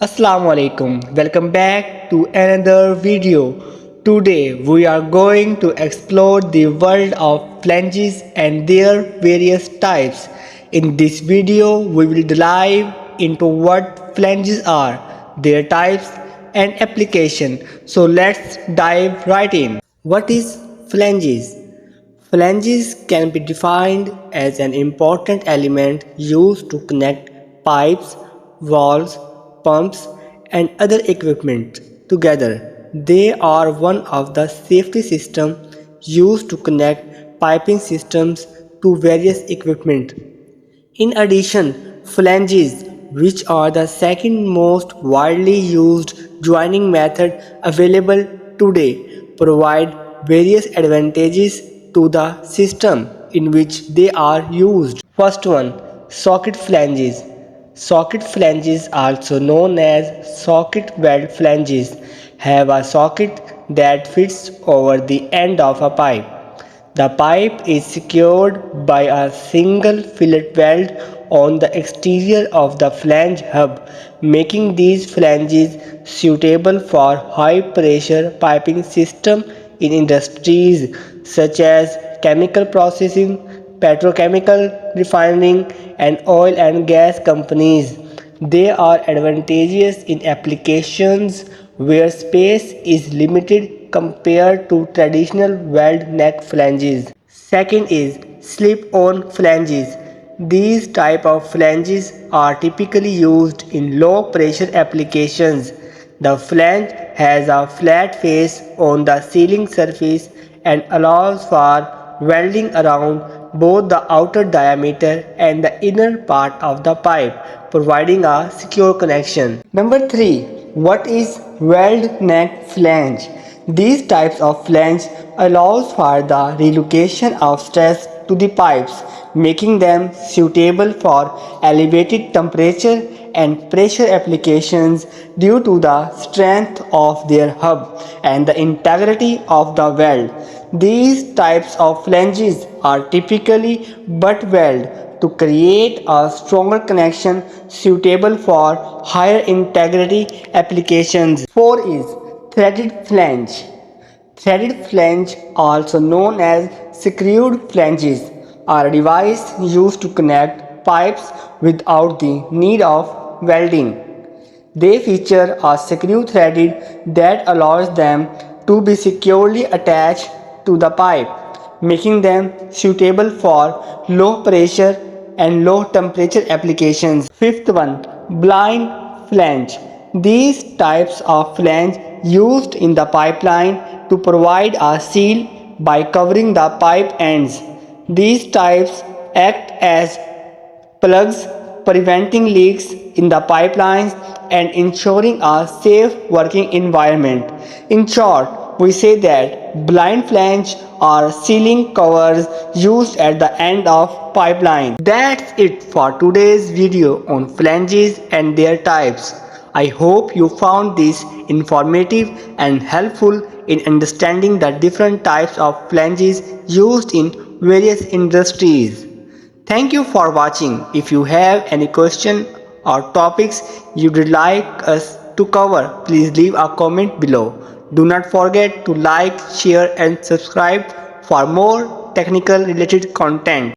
Assalamu alaikum. Welcome back to another video. Today we are going to explore the world of flanges and their various types. In this video we will dive into what flanges are, their types and application. So let's dive right in. What is flanges? Flanges can be defined as an important element used to connect pipes, valves, pumps, and other equipment together. They are one of the safety systems used to connect piping systems to various equipment. In addition, flanges, which are the second most widely used joining method available today, provide various advantages to the system in which they are used. First one, socket flanges. Socket flanges, also known as socket weld flanges, have a socket that fits over the end of a pipe. The pipe is secured by a single fillet weld on the exterior of the flange hub, making these flanges suitable for high pressure piping systems in industries such as chemical processing, petrochemical refining, and oil and gas companies. They are advantageous in applications where space is limited compared to traditional weld neck flanges. Second is slip-on flanges. These type of flanges are typically used in low pressure applications. The flange has a flat face on the sealing surface and allows for welding around both the outer diameter and the inner part of the pipe, providing a secure connection. Number 3. What is weld neck flange? These types of flange allows for the relocation of stress to the pipes, making them suitable for elevated temperature and pressure applications due to the strength of their hub and the integrity of the weld. These types of flanges are typically butt weld to create a stronger connection suitable for higher integrity applications. 4 is threaded flange. Threaded flange, also known as screwed flanges, are a device used to connect pipes without the need of welding. They feature a screw threaded that allows them to be securely attached to the pipe, making them suitable for low pressure and low temperature applications. Fifth one, blind flange. These types of flange used in the pipeline to provide a seal by covering the pipe ends. These types act as plugs, preventing leaks in the pipelines and ensuring a safe working environment. In short, we say that blind flange are sealing covers used at the end of pipeline. That's it for today's video on flanges and their types. I hope you found this informative and helpful in understanding the different types of flanges used in various industries. Thank you for watching. If you have any question or topics you would like us to cover, please leave a comment below. Do not forget to like, share and subscribe for more technical related content.